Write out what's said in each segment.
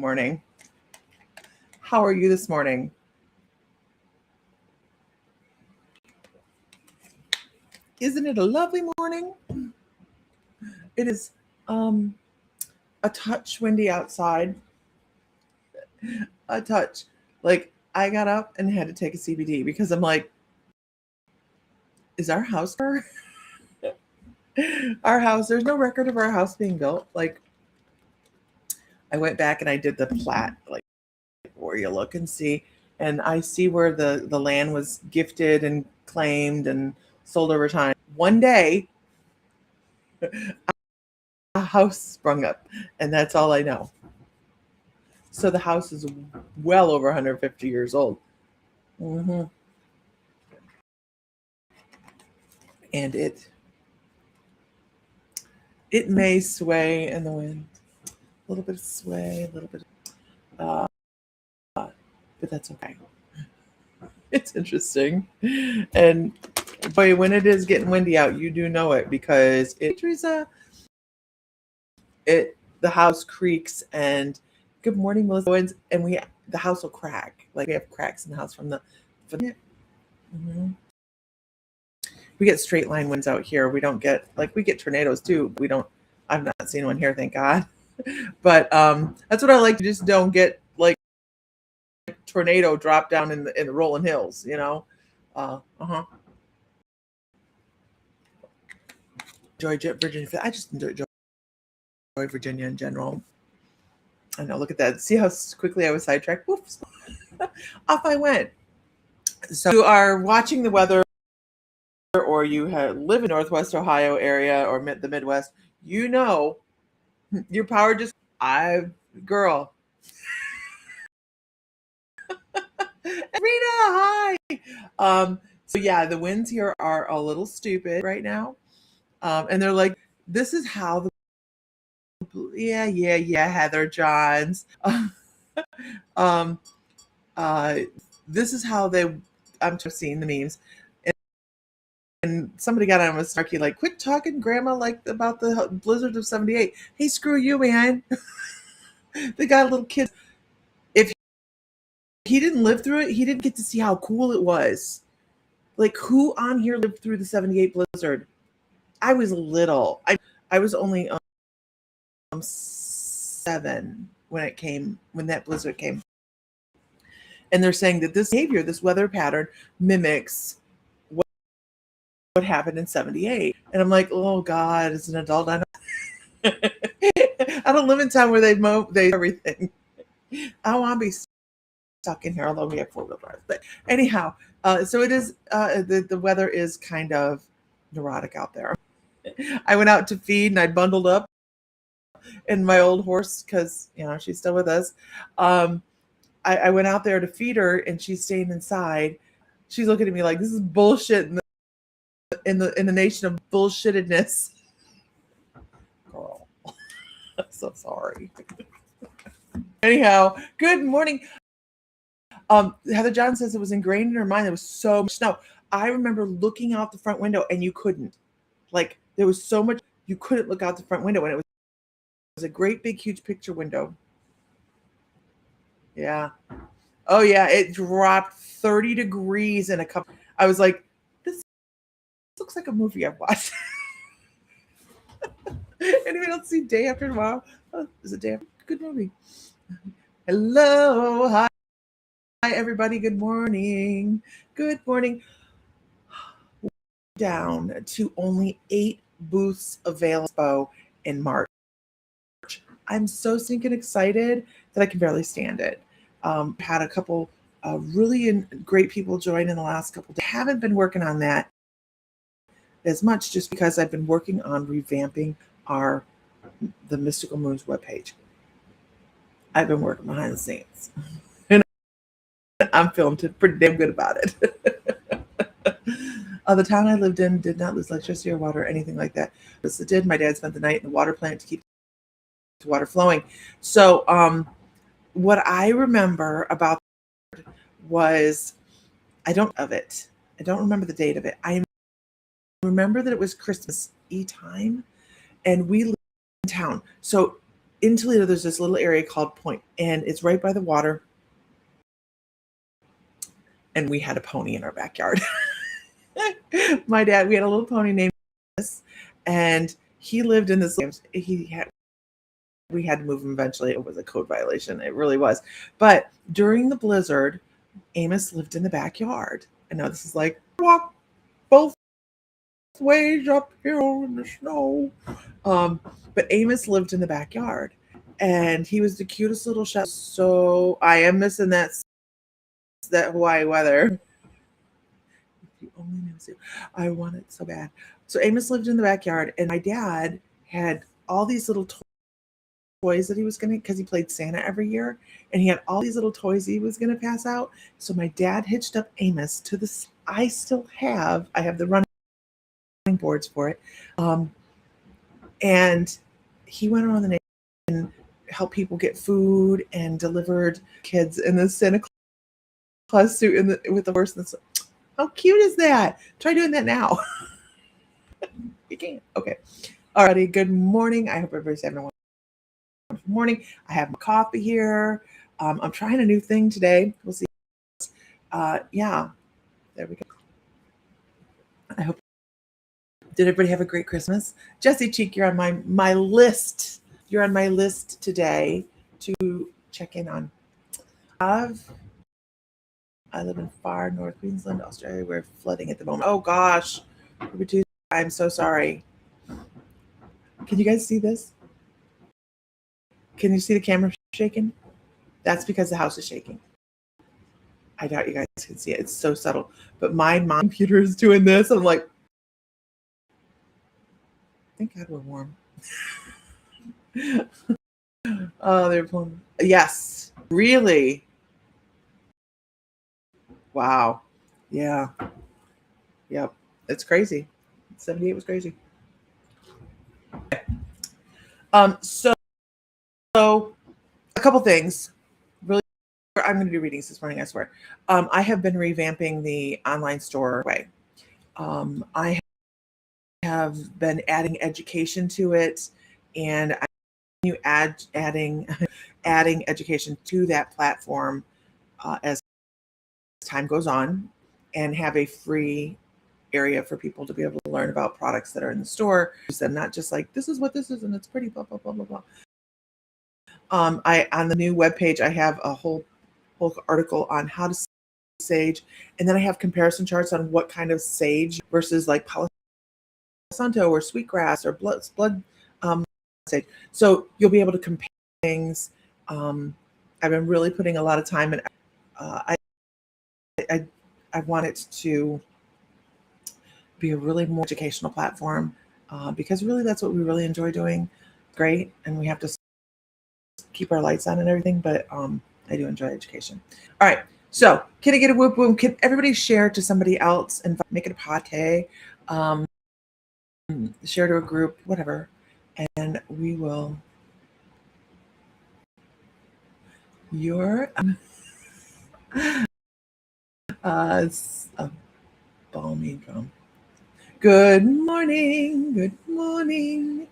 morning. How are you this morning? Isn't it a lovely morning? It is a touch windy outside. A touch. Like, I got up and had to take a CBD because I'm like, is our house our house, there's no record of our house being built. Like, I went back and I did the plat, like where you look and see, and I see where the land was gifted and claimed and sold over time. One day a house sprung up, and that's all I know. So the house is well over 150 years old. Mm-hmm. And it may sway in the wind. A little bit of sway, a little bit but that's okay. It's interesting. And boy, when it is getting windy out, you do know it because the house creaks. And good morning, Melissa. And the house will crack. Like, we have cracks in the house from mm-hmm. We get straight line winds out here. We don't get, like, we get tornadoes too. I've not seen one here, thank God. But that's what I like. You just don't get like tornado drop down in the rolling hills, Enjoy Virginia. I just enjoy Virginia in general. I know, look at that. See how quickly I was sidetracked? Whoops. Off I went. So you are watching the weather, or you live in Northwest Ohio area or the Midwest, your power just, girl. Rita, hi. So yeah, the winds here are a little stupid right now. And they're like, this is how Heather Johns. This is how I'm just seeing the memes. And somebody got on with Snarky, like, quit talking, Grandma, like about the blizzard of 78. Hey, screw you, man. They got a little kid. If he didn't live through it, he didn't get to see how cool it was. Like, who on here lived through the 78 blizzard? I was little. I was only 7 when that blizzard came. And they're saying that this behavior, this weather pattern, mimics what happened in 78. And I'm like, oh God, as an adult, I don't live in town where they everything. I don't want to be stuck in here, although we have 4-wheel drive. But anyhow, so it is, the weather is kind of neurotic out there. I went out to feed and I bundled up in my old horse because, she's still with us. I went out there to feed her and she's staying inside. She's looking at me like, this is bullshit in the nation of bullshittedness. Girl, I'm so sorry. Anyhow, good morning. Heather John says it was ingrained in her mind. There was so much snow. I remember looking out the front window and you couldn't. Like, there was so much, you couldn't look out the front window, and it was a great big huge picture window. Yeah. Oh yeah, it dropped 30 degrees in a couple. I was like, this looks like a movie I've watched. Anybody else see Day After Tomorrow? Oh, is it Day After? Good movie. Hello, hi everybody. Good morning. Good morning. Down to only 8 booths available in March. I'm so stinking excited that I can barely stand it. Had a couple really great people join in the last couple days. I haven't been working on that as much just because I've been working on revamping the Mystical Moons webpage. I've been working behind the scenes. And I'm feeling pretty damn good about it. The town I lived in did not lose electricity or water or anything like that. But it did. My dad spent the night in the water plant to keep the water flowing. So what I remember about was, I don't remember the date of it. I remember that it was Christmas Eve time, and we lived in town. So in Toledo, there's this little area called Point, and it's right by the water. And we had a pony in our backyard. My dad, we had a little pony named Amos, and he lived in this. We had to move him eventually. It was a code violation. It really was. But during the blizzard, Amos lived in the backyard. I know this is like walk both ways uphill in the snow. But Amos lived in the backyard, and he was the cutest little shot. So I am missing that Hawaii weather. If you only knew, I want it so bad. So Amos lived in the backyard, and my dad had all these little toys that he was going to, because he played Santa every year, and he had all these little toys he was going to pass out. So my dad hitched up Amos to this. I have the running boards for it. And he went around the neighborhood and helped people get food and delivered kids in the Santa Claus suit with the horse. And how cute is that? Try doing that now. You can't. Okay. Alrighty. Good morning. I hope everybody's having a wonderful morning. I have my coffee here. I'm trying a new thing today. We'll see. Yeah. There we go. I hope. Did everybody have a great Christmas? Jessie Cheek, you're on my list. You're on my list today to check in on. I live in far north Queensland, Australia. We're flooding at the moment. Oh gosh. I'm so sorry. Can you guys see this? Can you see the camera shaking? That's because the house is shaking. I doubt you guys can see it. It's so subtle. But my computer is doing this. I'm like, thank God we're warm. Oh, they're pulling. Yes. Really? Wow. Yeah. Yep. It's crazy. 78 was crazy. So a couple things. Really, I'm going to do readings this morning, I swear. I have been revamping the online store way. I have been adding education to it, and I continue adding education to that platform as time goes on, and have a free area for people to be able to learn about products that are in the store. And not just like, this is what this is and it's pretty, blah, blah, blah, blah, blah. On the new webpage, I have a whole article on how to sage, and then I have comparison charts on what kind of sage versus like Palo Santo or sweetgrass or blood sage. So you'll be able to compare things. I've been really putting a lot of time in. I want it to be a really more educational platform because really that's what we really enjoy doing. Great, and we have to keep our lights on and everything, but I do enjoy education. All right, so can I get a whoop whoop? Can everybody share to somebody else and make it a podcast? Share to a group, whatever, and we will. Your it's a balmy drum. Good morning. Good morning.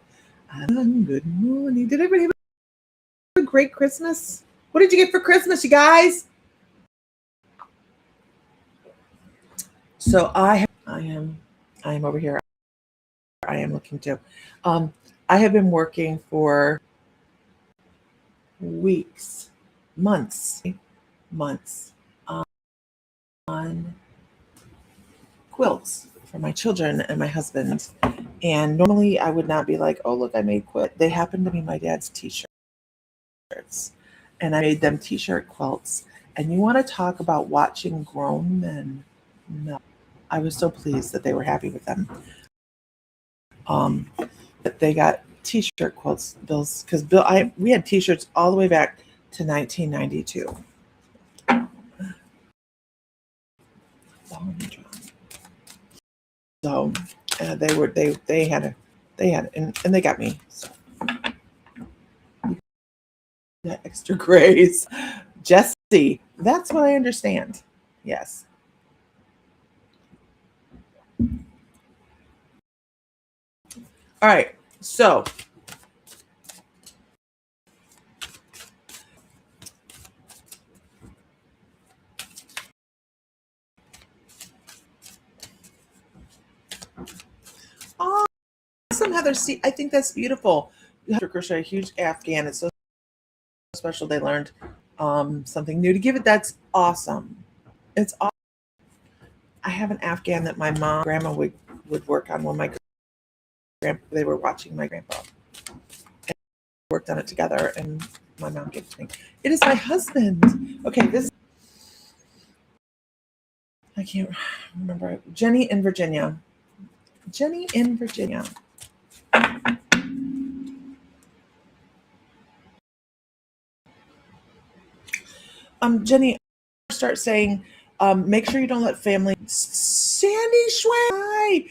Good morning. Did everybody have a great Christmas? What did you get for Christmas, you guys? So I am over here. I am looking too. I have been working for weeks, months on quilts for my children and my husband. And normally I would not be like, oh, look, I made quilt. They happen to be my dad's t-shirts. And I made them t-shirt quilts. And you want to talk about watching grown men? No. I was so pleased that they were happy with them. That they got t-shirt quilts, Bill's, because we had t-shirts all the way back to 1992. So they had and they got me. So that extra grace, Jessie. That's what I understand. Yes. All right. So Heather. See, I think that's beautiful. Heather Crochet, a huge Afghan. It's so special. They learned something new to give it. That's awesome. It's awesome. I have an Afghan that my mom, grandma would work on when they were watching my grandpa. And worked on it together, and my mom gave it to me. It is my husband. Okay, this I can't remember. Jenny in Virginia. Jenny in Virginia. Jenny, start saying, make sure you don't let family. Sandy Schway.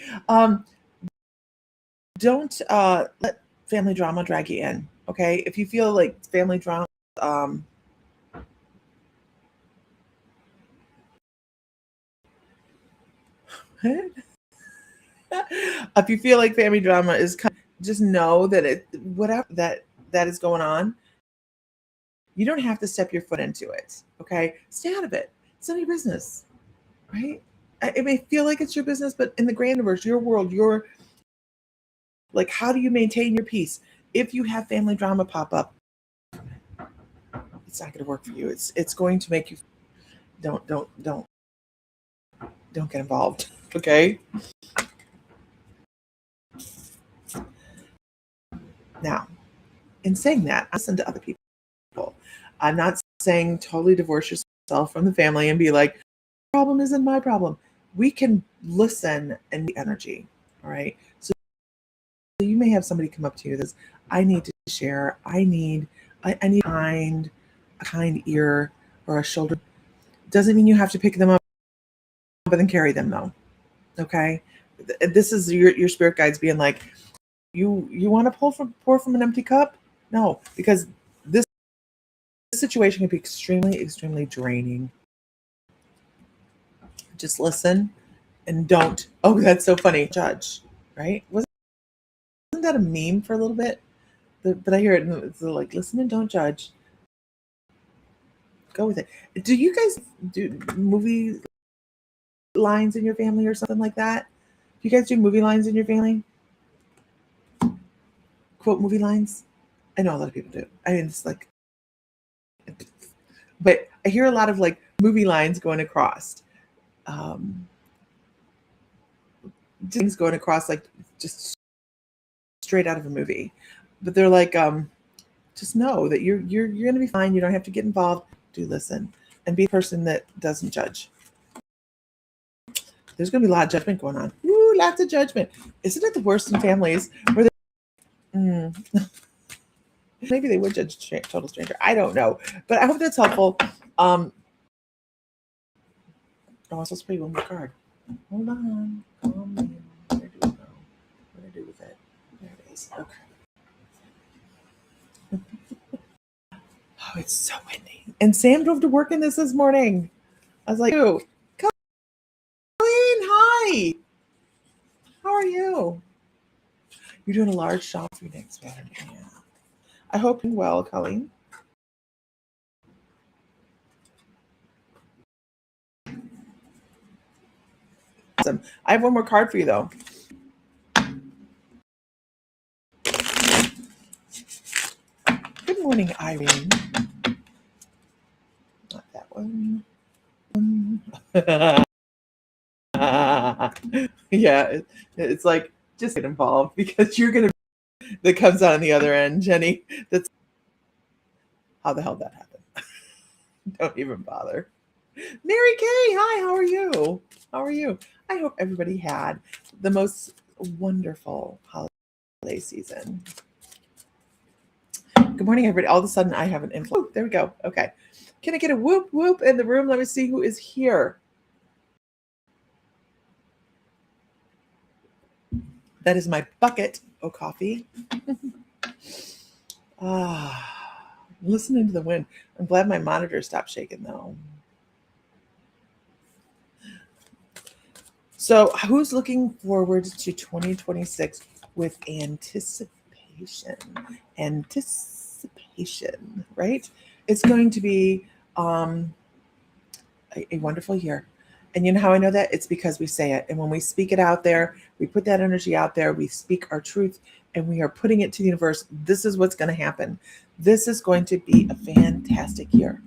Don't let family drama drag you in. Okay, if you feel like family drama, if you feel like family drama is, just know that whatever that is going on, you don't have to step your foot into it. Okay, stay out of it. It's none of your business, right? It may feel like it's your business, but in the grand universe, your world, your like, how do you maintain your peace? If you have family drama pop up, it's not going to work for you. It's going to make you don't get involved. Okay. Now, in saying that, I listen to other people. I'm not saying totally divorce yourself from the family and be like, problem isn't my problem. We can listen and be energy. All right. So you may have somebody come up to you that says, I need to share. I need a kind ear or a shoulder. Doesn't mean you have to pick them up and then carry them though. Okay. This is your spirit guides being like, you want to pour from an empty cup? No, because this situation can be extremely, extremely draining. Just listen and don't. Oh, that's so funny. Judge, right? Wasn't that a meme for a little bit? But I hear it. It's like, listen and don't judge. Go with it. Do you guys do movie lines in your family or something like that? Do you guys do movie lines in your family? Quote movie lines? I know a lot of people do. I mean, it's like, but I hear a lot of like movie lines going across. Things going across like just straight out of a movie. But they're like, just know that you're gonna be fine. You don't have to get involved. Do listen and be a person that doesn't judge. There's gonna be a lot of judgment going on. Ooh, lots of judgment. Isn't it the worst in families where maybe they would judge total stranger. I don't know. But I hope that's helpful. Oh, I'm supposed to play one more card. Hold on. Calm down. Where do we go? What do I do with it? There it is. Okay. Oh, it's so windy. And Sam drove to work in this morning. I was like, "Ooh, Colleen, hi. How are you? You're doing a large shop for you next Saturday. Yeah. I hope you're well, Colleen. Awesome. I have one more card for you, though. Good morning, Irene. Not that one. Yeah, it's like, just get involved because you're going to that comes out on the other end, Jenny. That's how the hell that happened. Don't even bother. Mary Kay, hi, how are you? How are you? I hope everybody had the most wonderful holiday season. Good morning, everybody. All of a sudden, I have an inflow. There we go. Okay. Can I get a whoop whoop in the room? Let me see who is here. That is my bucket of coffee. Listening to the wind. I'm glad my monitor stopped shaking, though. So, who's looking forward to 2026 with anticipation? Anticipation, right? It's going to be a wonderful year. And you know how I know that? It's because we say it. And when we speak it out there, we put that energy out there, we speak our truth, and we are putting it to the universe. This is what's going to happen. This is going to be a fantastic year.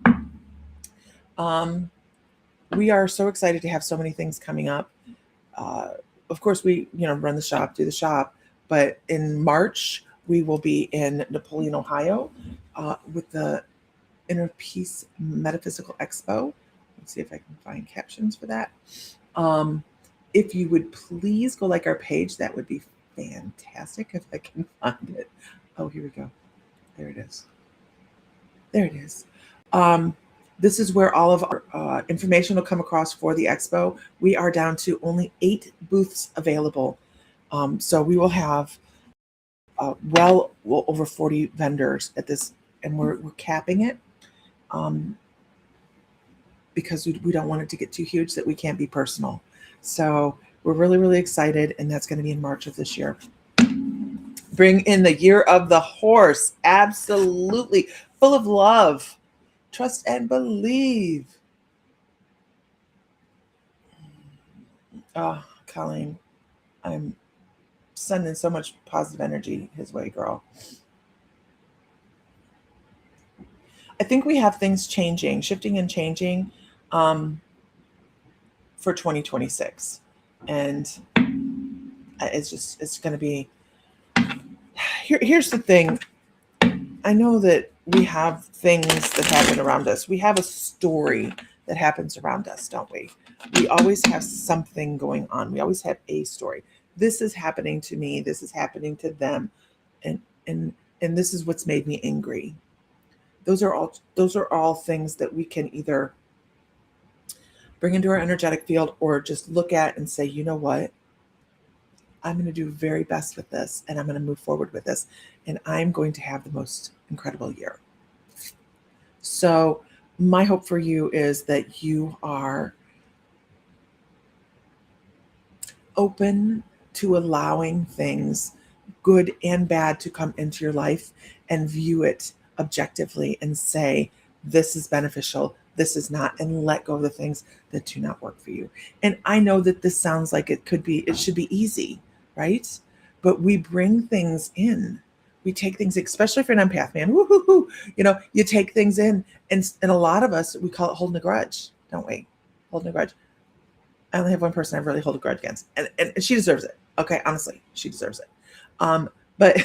We are so excited to have so many things coming up. Of course, we run the shop, do the shop, but in March we will be in Napoleon, Ohio, with the Inner Peace Metaphysical Expo. Let's see if I can find captions for that. If you would please go like our page, that would be fantastic if I can find it. Oh, here we go. There it is. There it is. This is where all of our information will come across for the expo. We are down to only 8 booths available. So we will have well over 40 vendors at this, and we're capping it because we don't want it to get too huge that we can't be personal. So we're really, really excited, and that's going to be in March of this year. Bring in the year of the horse. Absolutely. Full of love. Trust and believe. Oh, Colleen, I'm sending so much positive energy his way, girl. I think we have things changing, shifting and changing for 2026. And it's going to be, here's the thing. I know that we have things that happen around us. We have a story that happens around us, don't we? We always have something going on. We always have a story. This is happening to me. This is happening to them. And this is what's made me angry. Those are all things that we can either bring into our energetic field or just look at and say, you know what? I'm going to do very best with this, and I'm going to move forward with this, and I'm going to have the most incredible year. So my hope for you is that you are open to allowing things, good and bad, to come into your life and view it objectively and say, this is beneficial, this is not, and let go of the things that do not work for you. And I know that this sounds like it should be easy, right? But we bring things in. We take things, especially if you're an empath, man. Woo-hoo-hoo. You take things in, and a lot of us, we call it holding a grudge, don't we? Holding a grudge. I only have one person I really hold a grudge against, and she deserves it. Okay, honestly, she deserves it. But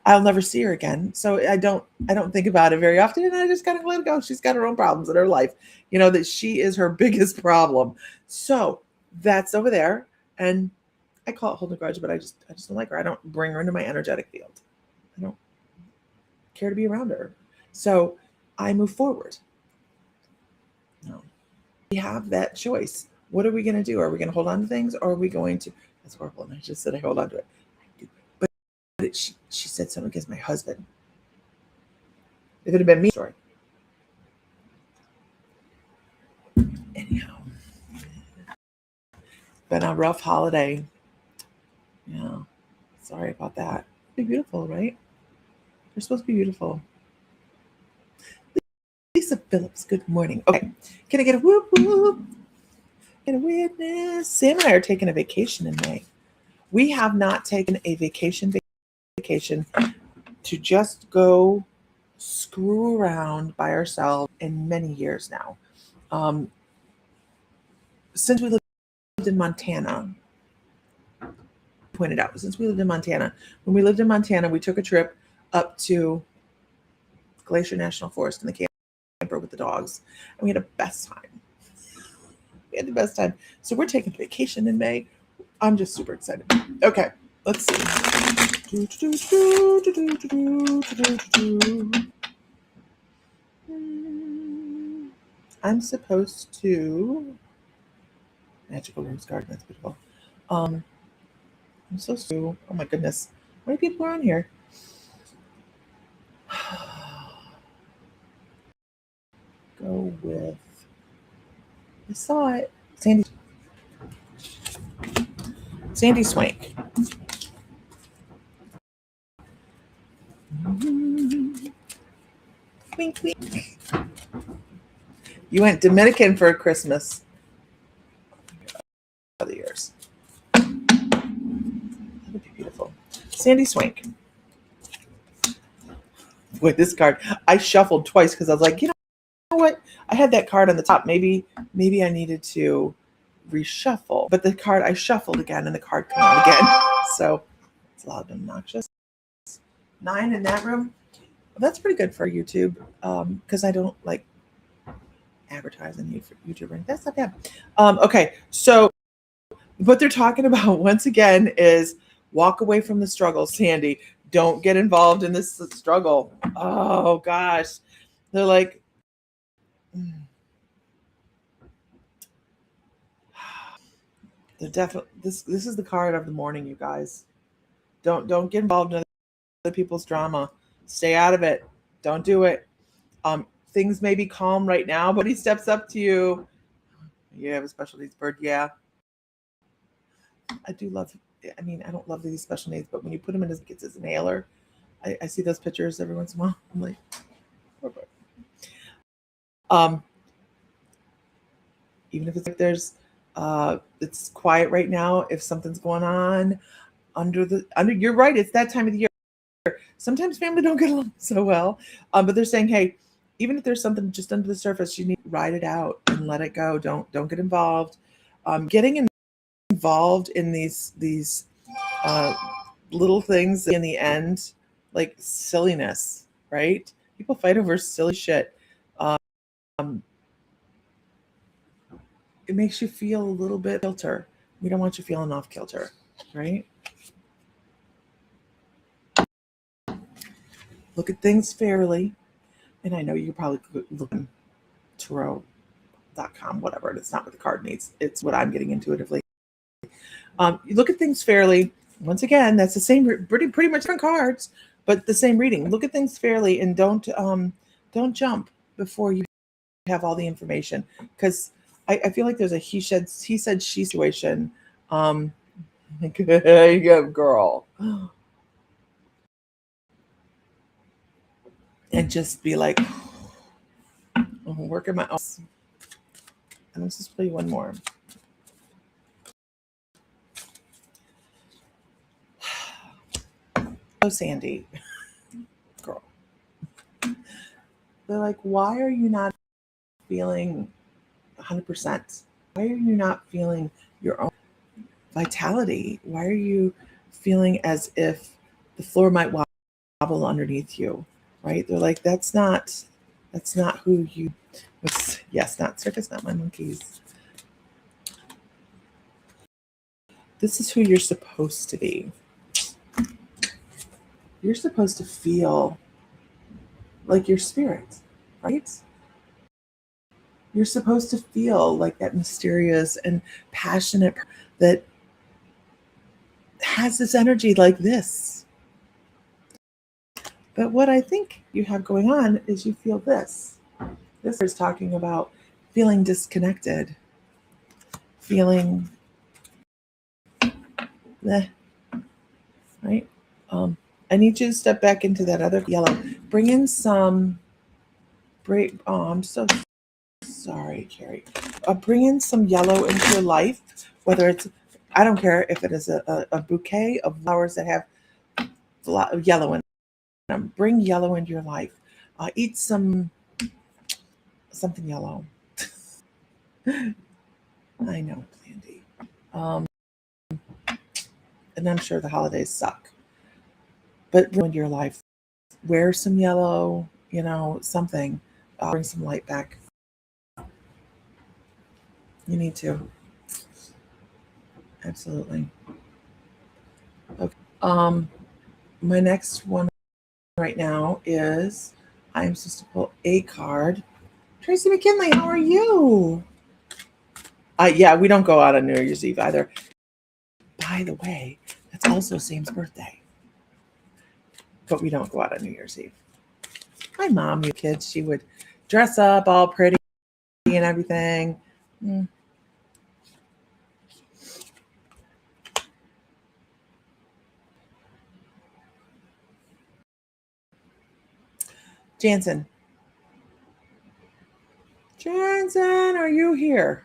I'll never see her again, so I don't think about it very often, and I just kind of let it go. She's got her own problems in her life, that she is her biggest problem. So that's over there, and I call it holding a grudge, but I just don't like her. I don't bring her into my energetic field. I don't care to be around her. So I move forward. No. We have that choice. What are we going to do? Are we going to hold on to things, or are we going to? That's horrible. And I just said I hold on to it. I do. But she said something against my husband. If it had been me, sorry. Anyhow, been a rough holiday. Yeah, sorry about that. Be beautiful, right? They're supposed to be beautiful. Lisa Phillips, good morning. Okay, can I get a whoop whoop? Get a witness. Sam and I are taking a vacation in May. We have not taken a vacation to just go screw around by ourselves in many years now. Since we lived in Montana, since we lived in Montana, when we lived in Montana, we took a trip up to Glacier National Forest in the camper with the dogs, and we had the best time. So we're taking a vacation in May. I'm just super excited. Okay, let's see. I'm supposed to Magical Rose Garden. That's beautiful. I'm supposed to. Oh my goodness, how many people are on here? Go with. I saw it. Sandy Swank. Wink, wink. You went Dominican for Christmas. Sandy Swank. With this card, I shuffled twice because I was like, you know what? I had that card on the top. Maybe I needed to reshuffle. But the card, I shuffled again and the card came out again. So it's loud and obnoxious. 9 in that room. Well, that's pretty good for YouTube because I don't like advertising for YouTube. That's not bad. Okay, so what they're talking about once again is walk away from the struggle, Sandy. Don't get involved in this struggle. Oh gosh. They're like, they're definitely this is the card of the morning, you guys. Don't get involved in other people's drama. Stay out of it. Don't do it. Things may be calm right now, but he steps up to you. You have a special needs bird, yeah. I do love. I mean, I don't love these special needs, but when you put him in his gets his inhaler, I see those pictures every once in a while. I'm like, even if it's like there's, it's quiet right now. If something's going on under, you're right. It's that time of the year. Sometimes family don't get along so well, but they're saying, hey, even if there's something just under the surface, you need to ride it out and let it go. Don't get involved. Getting involved in these little things in the end, like silliness, right? People fight over silly shit. It makes you feel a little bit kilter. We don't want you feeling off kilter, right? Look at things fairly. And I know you're probably looking tarot.com, whatever. It's not what the card needs. It's what I'm getting intuitively. You look at things fairly. Once again, that's the same, pretty much different cards, but the same reading. Look at things fairly and don't jump before you have all the information, because I feel like there's a he said, she situation. Good girl. And just be like, working my own. I'm going to play one more. Oh, Sandy. Girl. They're like, why are you not feeling 100%? Why are you not feeling your own vitality? Why are you feeling as if the floor might wobble underneath you? Right? They're like, that's not who you. Yes, not circus, not my monkeys. This is who you're supposed to be. You're supposed to feel like your spirit, right? You're supposed to feel like that mysterious and passionate that has this energy like this. But what I think you have going on is you feel this. This is talking about feeling disconnected, feeling, right? I need you to step back into that other yellow. Bring in some, I'm so sorry, Carrie. Bring in some yellow into your life, whether it's, I don't care if it is a bouquet of flowers that have yellow in them. Bring yellow into your life. Eat something yellow. I know, Sandy. And I'm sure the holidays suck. But bring into your life. Wear some yellow, something. Bring some light back. You need to. Absolutely. Okay. My next one right now is I'm supposed to pull a card. Tracy McKinley, how are you? Yeah, we don't go out on New Year's Eve either. By the way, that's also Sam's birthday. But we don't go out on New Year's Eve. My mom, you kids, she would dress up all pretty and everything. Jansen, are you here?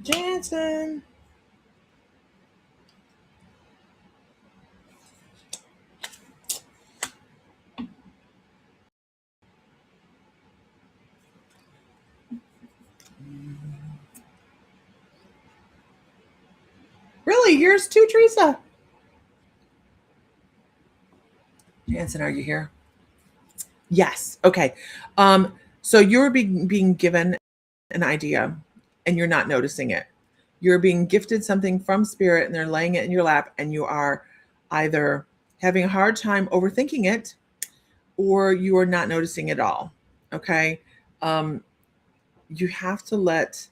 Jansen, Jansen. Really? Yours too, Teresa? Jansen, are you here? Yes. Okay. So you're being given an idea and you're not noticing it. You're being gifted something from spirit and they're laying it in your lap and you are either having a hard time overthinking it or you are not noticing it all. Okay. You have to let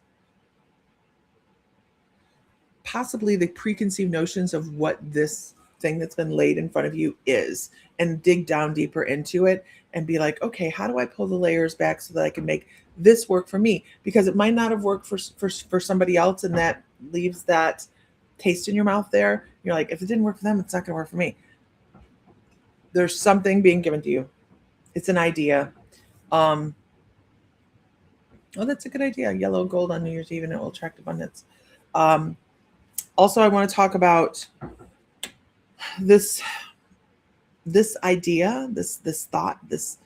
possibly the preconceived notions of what this thing that's been laid in front of you is and dig down deeper into it and be like, okay, how do I pull the layers back so that I can make this work for me? Because it might not have worked for somebody else, and that leaves that taste in your mouth there. You're like, if it didn't work for them, it's not going to work for me. There's something being given to you. It's an idea. Oh, that's a good idea. Yellow gold on New Year's Eve and it will attract abundance. Also, I want to talk about this idea, this thought, this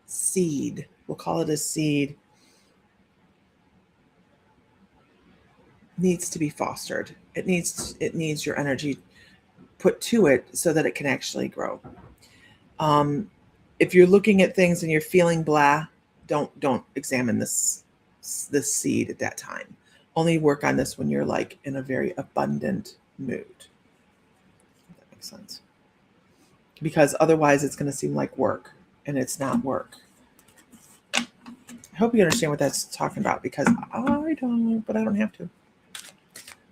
seed. We'll call it a seed. Needs to be fostered. It needs your energy put to it so that it can actually grow. If you're looking at things and you're feeling blah, don't examine this seed at that time. Only work on this when you're like in a very abundant mood. If that makes sense. Because otherwise it's going to seem like work, and it's not work. I hope you understand what that's talking about, because I don't, but I don't have to.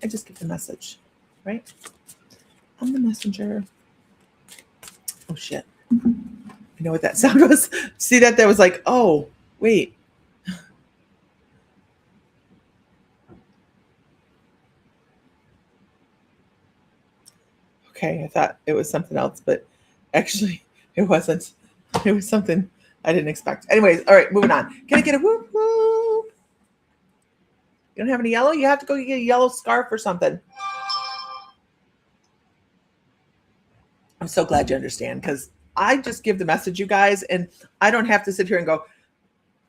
I just get the message, right? I'm the messenger. Oh shit. You know what that sound was? See that? That was like, oh, wait. Okay, I thought it was something else, but actually it wasn't. It was something I didn't expect. Anyways, all right, moving on. Can I get a whoop whoop? You don't have any yellow? You have to go get a yellow scarf or something. I'm so glad you understand, because I just give the message, you guys, and I don't have to sit here and go,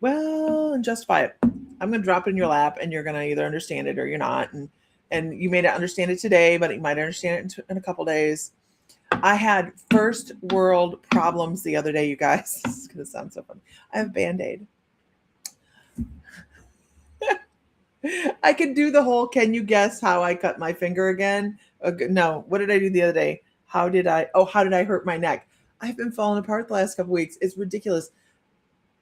well, and justify it. I'm going to drop it in your lap, and you're going to either understand it or you're not. And you may not understand it today, but you might understand it in a couple days. I had first world problems the other day, you guys. This is going to sound so funny. I have a Band-Aid. I can do the whole, can you guess how I cut my finger again? No. What did I do the other day? How did I hurt my neck? I've been falling apart the last couple weeks. It's ridiculous.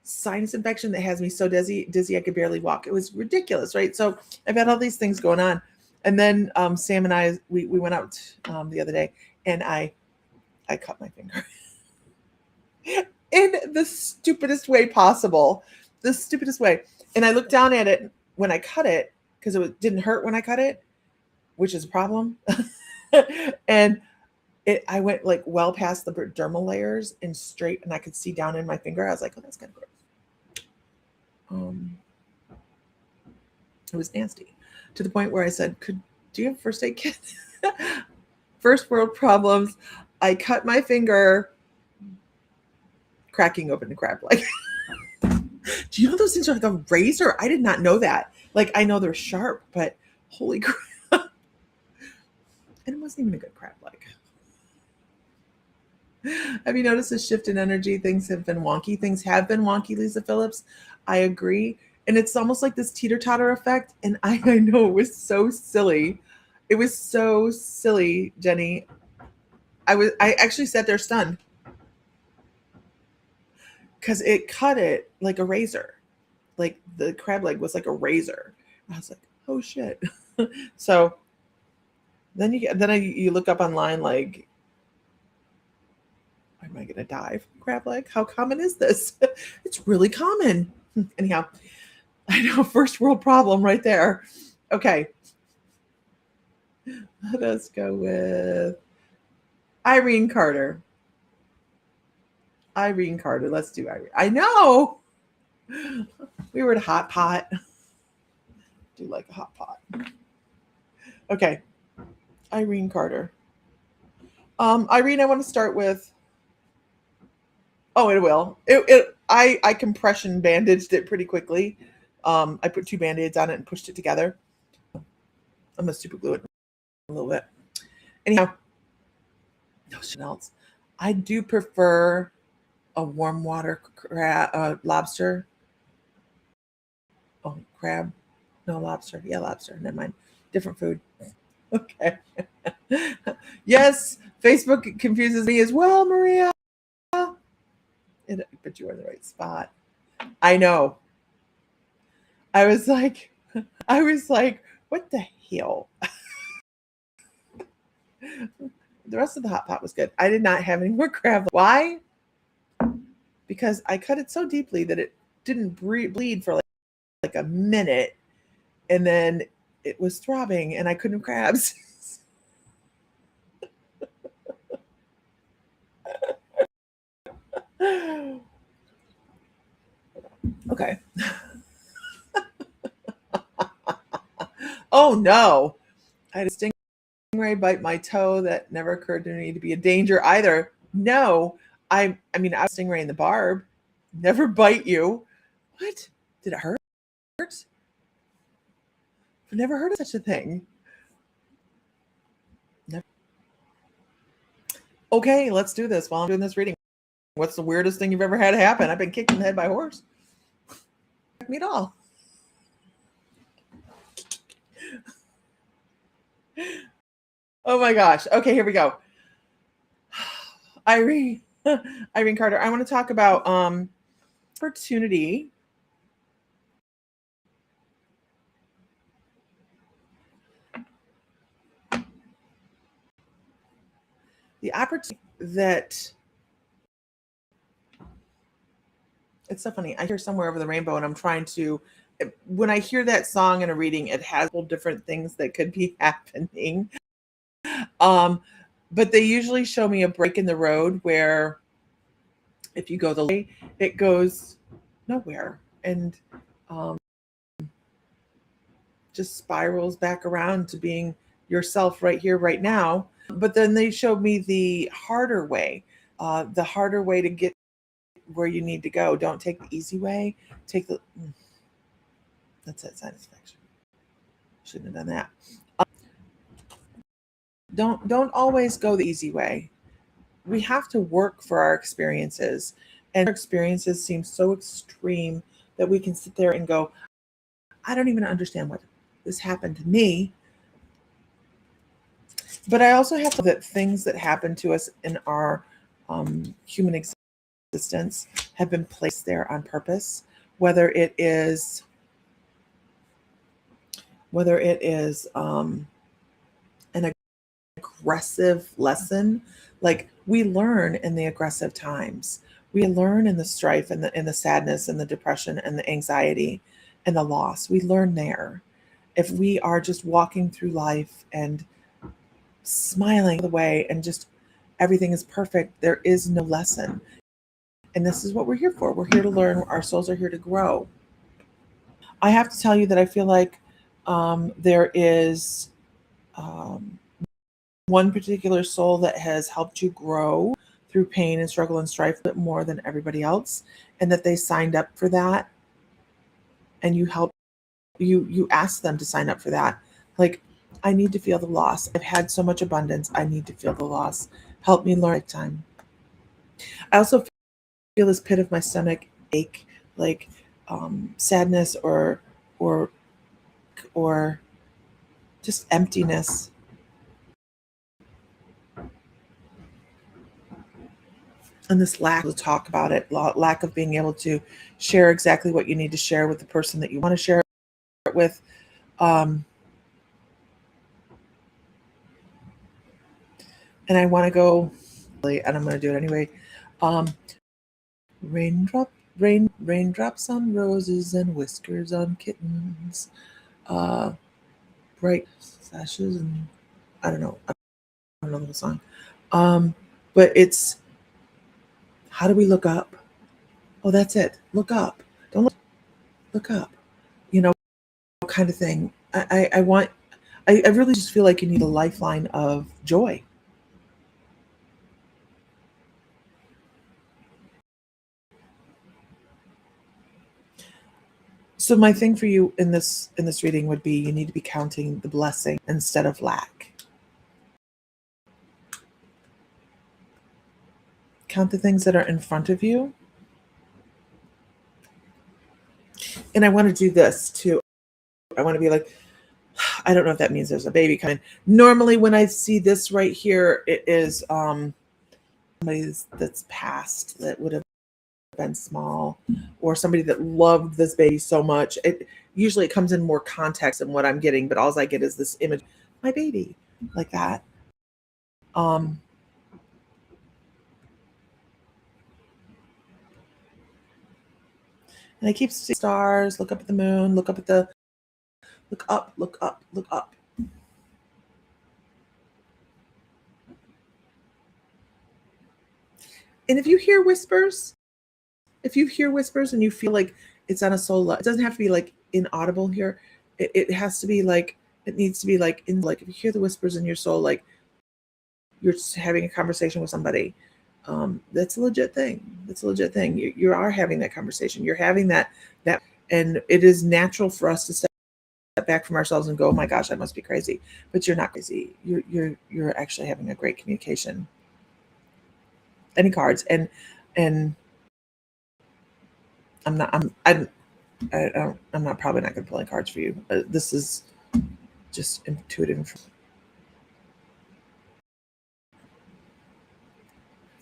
Sinus infection that has me so dizzy I could barely walk. It was ridiculous, right? So I've had all these things going on. And then Sam and I, we went out the other day, and I cut my finger in the stupidest way possible. The stupidest way. And I looked down at it when I cut it, because it didn't hurt when I cut it, which is a problem. And I went like well past the dermal layers and straight, and I could see down in my finger. I was like, oh, that's kind of gross. It was nasty, to the point where I said, do you have a first aid kit? First world problems. I cut my finger cracking open the crab leg. Do you know those things are like a razor? I did not know that. Like, I know they're sharp, but holy crap. And it wasn't even a good crab leg. Have you noticed a shift in energy? Things have been wonky. Things have been wonky, Lisa Phillips. I agree. And it's almost like this teeter-totter effect. And I know it was so silly. It was so silly, Jenny. I actually sat there stunned, because it cut it like a razor. Like the crab leg was like a razor. I was like, oh shit. So then you look up online, like, am I going to die from crab leg? How common is this? It's really common. Anyhow, I know, first world problem right there. Okay. Let us go with Irene Carter. Irene Carter. Let's do Irene. I know. We were at a hot pot. Do like a hot pot. Okay. Irene Carter. Irene, I want to start with. Oh, it will. I compression bandaged it pretty quickly. I put 2 Band-Aids on it and pushed it together. I'm gonna super glue it a little bit. Anyhow, nothing else. I do prefer a warm water lobster. Oh, crab. No, lobster. Yeah, lobster. Never mind. Different food. Okay. Yes, Facebook confuses me as well, Maria. But you are in the right spot. I know. I was like, what the hell? The rest of the hot pot was good. I did not have any more crab. Why? Because I cut it so deeply that it didn't bleed for like a minute, and then it was throbbing, and I couldn't crabs. Okay. Oh no! I had a stingray bite my toe. That never occurred to me to be a danger either. No, I mean, I was stingray in the barb. Never bite you. What? Did it hurt? I've never heard of such a thing. Never. Okay, let's do this while I'm doing this reading. What's the weirdest thing you've ever had happen? I've been kicked in the head by a horse. Me at all. Oh my gosh. Okay, here we go. Irene Carter. I want to talk about opportunity. The opportunity that it's so funny. I hear Somewhere Over the Rainbow, and I'm trying to. When I hear that song in a reading, it has all different things that could be happening. But they usually show me a break in the road where, if you go the way, it goes nowhere and just spirals back around to being yourself right here, right now. But then they showed me the harder way to get where you need to go. Don't take the easy way. Take the that's it. Satisfaction. Shouldn't have done that. Don't always go the easy way. We have to work for our experiences, and our experiences seem so extreme that we can sit there and go, I don't even understand what this happened to me. But I also have to know that things that happen to us in our human existence have been placed there on purpose, whether it is an aggressive lesson. Like, we learn in the aggressive times. We learn in the strife and the sadness and the depression and the anxiety and the loss. We learn there. If we are just walking through life and smiling the way and just everything is perfect, there is no lesson. And this is what we're here for. We're here to learn. Our souls are here to grow. I have to tell you that I feel like there is one particular soul that has helped you grow through pain and struggle and strife a bit more than everybody else, and that they signed up for that, and you asked them to sign up for that. Like, I need to feel the loss. I've had so much abundance. I need to feel the loss. Help me learn time. I also feel this pit of my stomach ache, like sadness or just emptiness. And this lack to talk about it, lack of being able to share exactly what you need to share with the person that you want to share it with. And I want to go, and I'm going to do it anyway. Raindrops on roses and whiskers on kittens. Bright sashes and I don't know the whole song. But it's, how do we look up? Oh, that's it. Look up. Don't look up. You know, kind of thing. I really just feel like you need a lifeline of joy. So my thing for you in this reading would be you need to be counting the blessing instead of lack. Count the things that are in front of you. And I want to do this too. I want to be like, I don't know if that means there's a baby coming. Normally when I see this right here, it is somebody that's passed that would have been small, or somebody that loved this baby so much. It comes in more context than what I'm getting, but all I get is this image, my baby, like that. Um, and I keep seeing stars. Look up at the moon. Look up, look up, look up. And if you hear whispers, and you feel like it's on a soul level, it doesn't have to be like inaudible here. It has to be like, it needs to be like in, like if you hear the whispers in your soul, like you're just having a conversation with somebody. That's a legit thing. That's a legit thing. You are having that conversation. You're having that, and it is natural for us to step back from ourselves and go, oh my gosh, I must be crazy. But you're not crazy. You're actually having a great communication. Any cards, and I'm not. I'm not probably not going to pull any cards for you. This is just intuitive.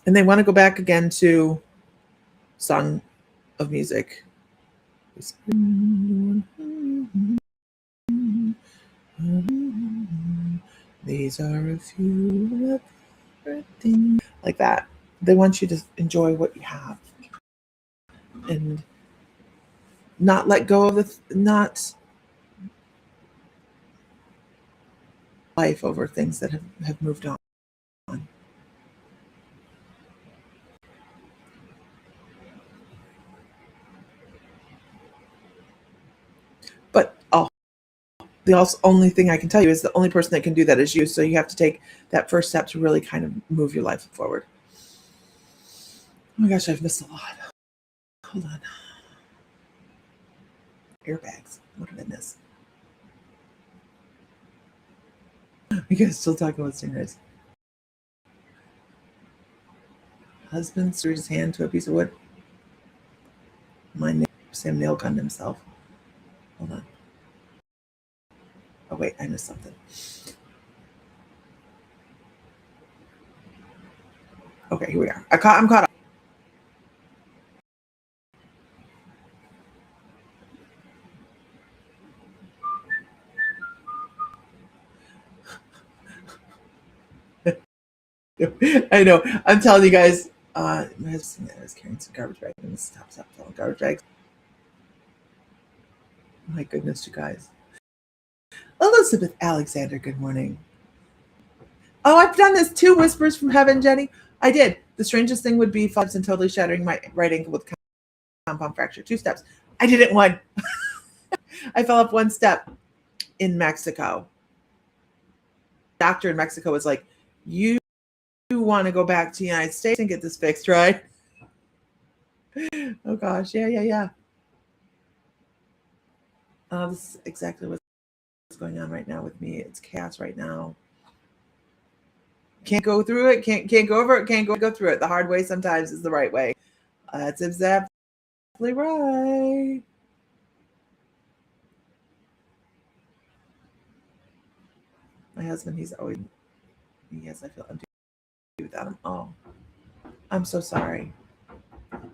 And they want to go back again to Song of Music. These are a few things like that. They want you to enjoy what you have and not let go of not life over things that have moved on. But the only thing I can tell you is the only person that can do that is you. So you have to take that first step to really kind of move your life forward. Oh my gosh, I've missed a lot. Hold on. Airbags. What did I miss? You guys still talking about stingrays? Husband screwed his hand to a piece of wood. Sam nail gunned himself. Hold on. Oh wait, I missed something. Okay, here we are. I'm caught up. I know. I'm telling you guys. My husband was carrying some garbage bags and stop telling garbage bags. My goodness, you guys. Elizabeth Alexander, good morning. Oh, I've done this too. Whispers from Heaven, Jenny. I did. The strangest thing would be falls and totally shattering my right ankle with compound fracture. 2 steps. I did it one. I fell off 1 step in Mexico. Doctor in Mexico was like, you want to go back to the United States and get this fixed, right? Oh gosh, yeah. This is exactly what's going on right now with me. It's chaos right now. Can't go through it. Can't go over it. Can't go through it. The hard way sometimes is the right way. That's exactly right. My husband, he's always, yes, I feel empty without him. Oh, I'm so sorry.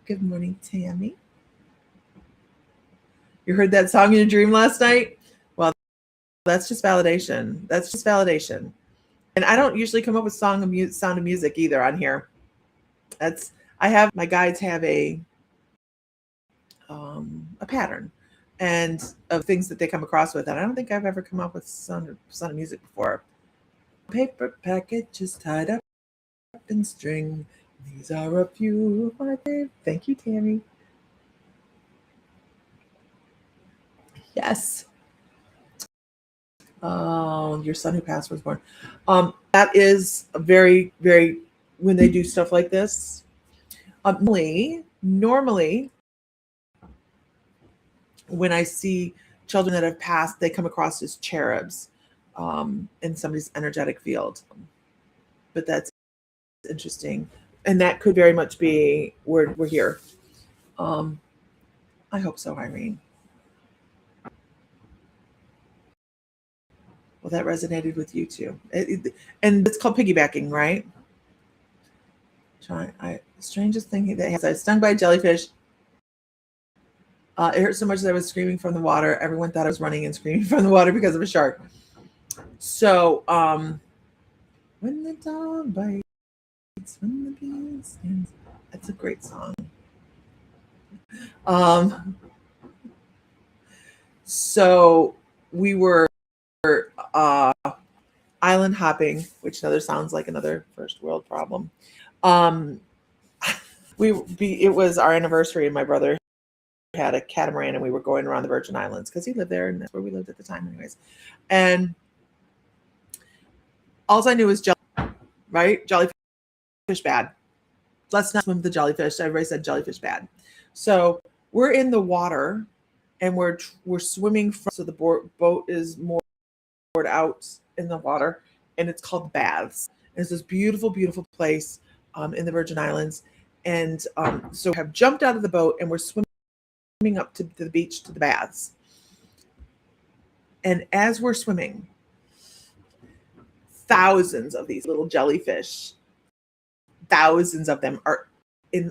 Good morning, Tammy. You heard that song in your dream last night? Well, that's just validation. That's just validation. And I don't usually come up with sound of music either on here. My guides have a pattern and of things that they come across with, and I don't think I've ever come up with sound of music before. Paper packages tied up in string. These are a few of my favorite. Thank you, Tammy. Yes. Oh, your son who passed was born. That is a very, very, when they do stuff like this, normally when I see children that have passed, they come across as cherubs in somebody's energetic field. But that's interesting. And that could very much be we're here. Um, I hope so, Irene. Well, that resonated with you too. And it's called piggybacking, right? Strangest thing that has. I was stung by a jellyfish. It hurt so much that I was screaming from the water. Everyone thought I was running and screaming from the water because of a shark. So, when the dog bites, when the bee stings. That's a great song. So we were uh, island hopping, which sounds like another first world problem. It was our anniversary, and my brother had a catamaran, and we were going around the Virgin Islands because he lived there, and that's where we lived at the time, anyways. And all I knew was right? Jellyfish bad. Let's not swim with the jellyfish. Everybody said jellyfish bad. So we're in the water, and we're swimming so the boat is moored out in the water, and it's called Baths. And it's this beautiful, beautiful place in the Virgin Islands. And so we have jumped out of the boat, and we're swimming up to the beach to the baths. And as we're swimming, thousands of these little jellyfish, thousands of them are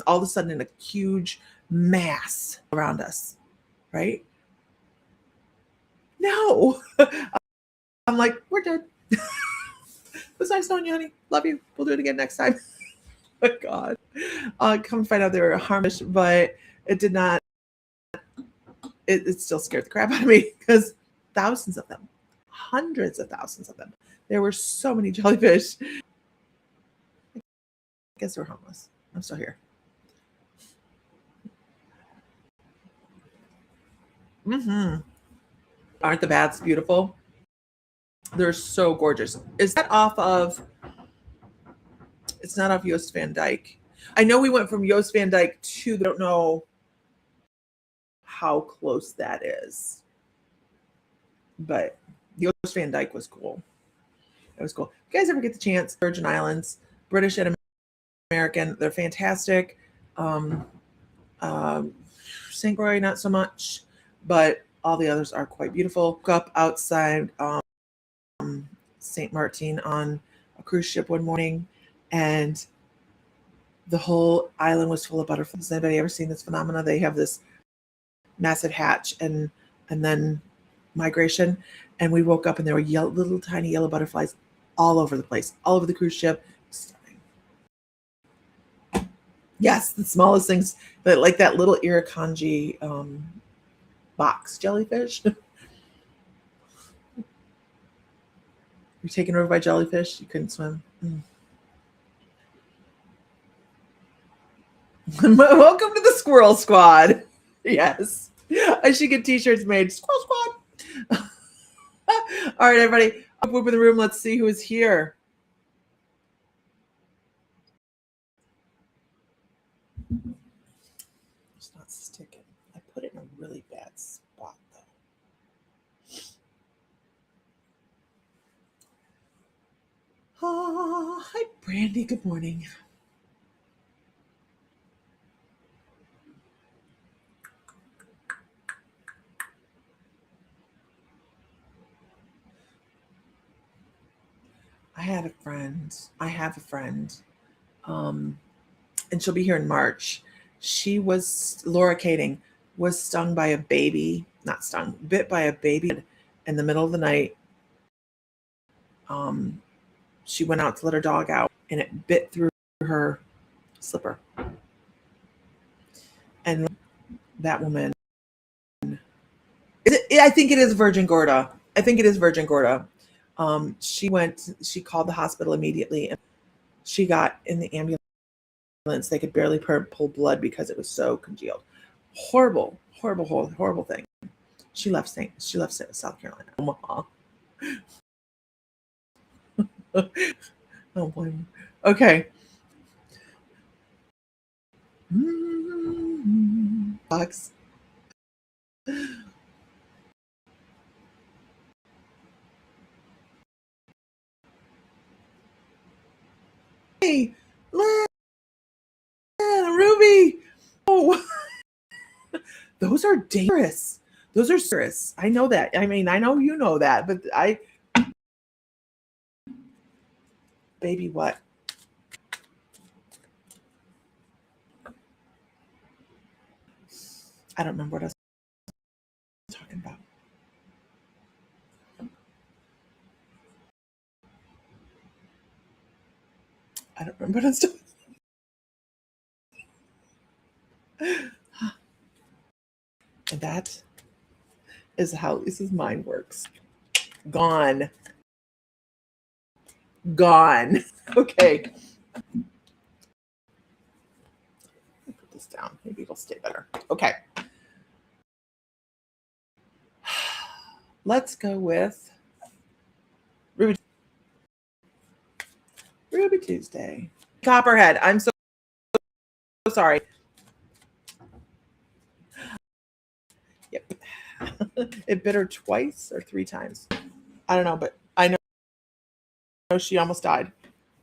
all of a sudden in a huge mass around us, right? No. I'm like, we're good. It was nice knowing you, honey. Love you. We'll do it again next time. Oh my God. Come find out they were harmless, but it did not. It still scared the crap out of me because thousands of them, hundreds of thousands of them. There were so many jellyfish. I guess we're homeless. I'm still here. Aren't the baths beautiful? They're so gorgeous. Is that off of? It's not off Joost Van Dyke. I know we went from Joost Van Dyke to. I don't know how close that is, but Joost Van Dyke was cool. It was cool. If you guys ever get the chance, Virgin Islands, British and American, they're fantastic. St. Croix, not so much, but all the others are quite beautiful. Woke up outside St. Martin on a cruise ship one morning, and the whole island was full of butterflies. Has anybody ever seen this phenomena? They have this massive hatch and then migration, and we woke up and there were little tiny yellow butterflies all over the place, all over the cruise ship. Stunning. Yes, the smallest things, but like that little irukandji box jellyfish. You're taken over by jellyfish. You couldn't swim. Welcome to the Squirrel Squad. Yes. I should get t-shirts made. Squirrel Squad. All right, everybody. Up in the room. Let's see who is here. It's not sticking. I put it in a really bad spot, though. Oh, hi, Brandy. Good morning. I have a friend, and she'll be here in March. Laura Kading was stung by a baby, not stung, bit by a baby in the middle of the night. She went out to let her dog out, and it bit through her slipper. And that woman, I think it is Virgin Gorda. She called the hospital immediately, and she got in the ambulance. They could barely pull blood because it was so congealed. Horrible thing. She left South Carolina, Omaha. I don't blame you. Okay. Box. Hey, Lynn, Ruby. Oh, those are dangerous. Those are serious. I know that. I mean, I know you know that, but baby, what? I don't remember what I was talking about. I don't remember what I was talking. And that is how Lisa's mind works. Gone. Gone. Okay. Put this down. Maybe it'll stay better. Okay. Let's go with Ruby. Ruby Tuesday. Copperhead. I'm so sorry. Yep. It bit her twice or 3 times. I don't know, but I know she almost died.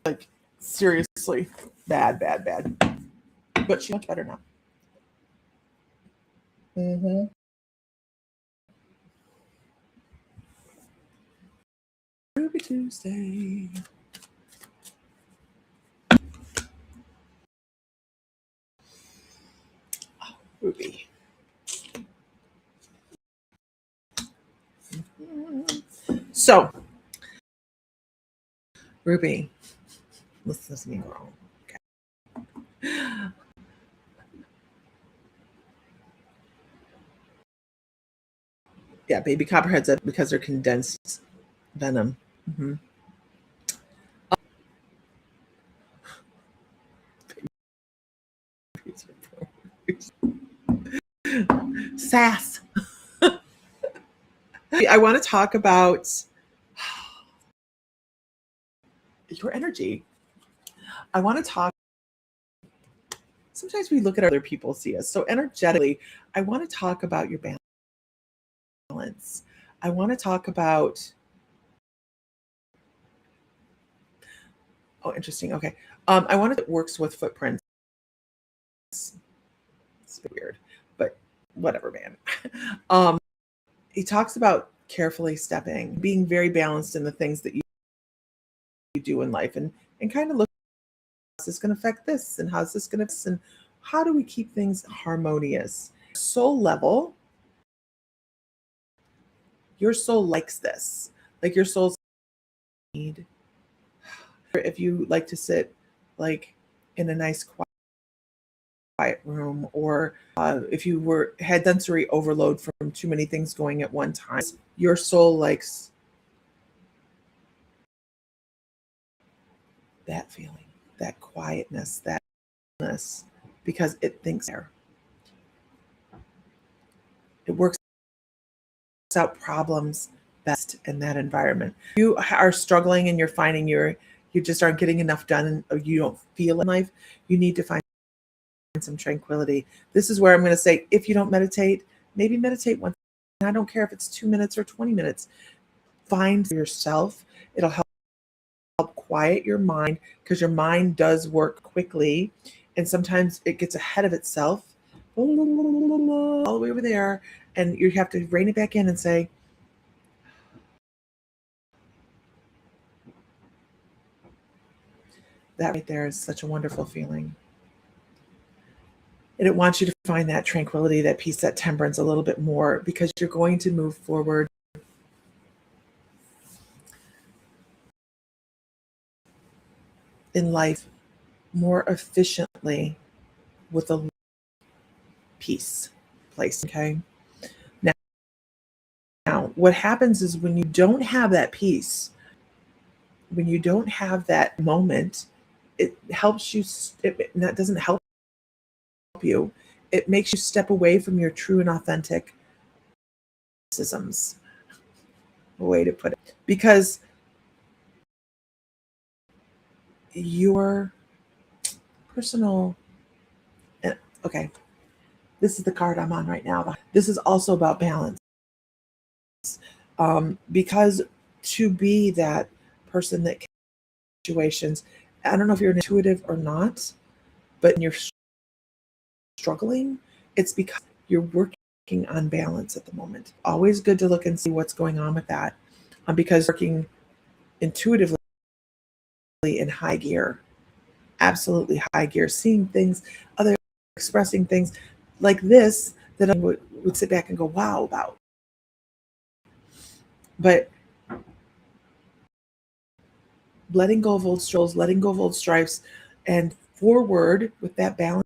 Like, seriously. Bad. But she's much better now. Mm-hmm. Ruby Tuesday. Oh, Ruby. So, Ruby, listen to me, girl. Okay. Yeah, baby copperheads because they're condensed venom. Mm-hmm. Sass. I want to talk about your energy. I want to talk. Sometimes we look at other people see us. So energetically, I want to talk about your balance. I want to talk about. Oh, interesting. Okay. I want to. It works with footprints. It's a bit weird, but whatever, man. He talks about carefully stepping, being very balanced in the things that you do in life, and kind of look, how's this going to affect this, and how's this going to, and how do we keep things harmonious? Soul level, your soul likes this. Like your soul's need. If you like to sit like in a nice quiet room, or if you had sensory overload from too many things going at one time, your soul likes that feeling, that quietness, that stillness, because it thinks there. It works out problems best in that environment. If you are struggling and you're finding you just aren't getting enough done, and you don't feel in life, you need to find some tranquility. This is where I'm going to say, if you don't meditate, maybe meditate once. I don't care if it's 2 minutes or 20 minutes. Find yourself. It'll help quiet your mind, because your mind does work quickly, and sometimes it gets ahead of itself all the way over there, and you have to rein it back in and say, that right there is such a wonderful feeling. And it wants you to find that tranquility, that peace, that temperance a little bit more, because you're going to move forward in life more efficiently with a peace place. Okay. Now, what happens is when you don't have that peace, when you don't have that moment, it helps you, that doesn't help you. It makes you step away from your true and authentic systems. way to put it, because your personal, okay, this is the card I'm on right now. This is also about balance. Because to be that person that can situations, I don't know if you're intuitive or not, but when you're struggling, it's because you're working on balance at the moment. Always good to look and see what's going on with that, because working intuitively in high gear, absolutely high gear, seeing things, other expressing things like this that I would sit back and go, wow, about. But letting go of old strolls, letting go of old stripes, and forward with that balance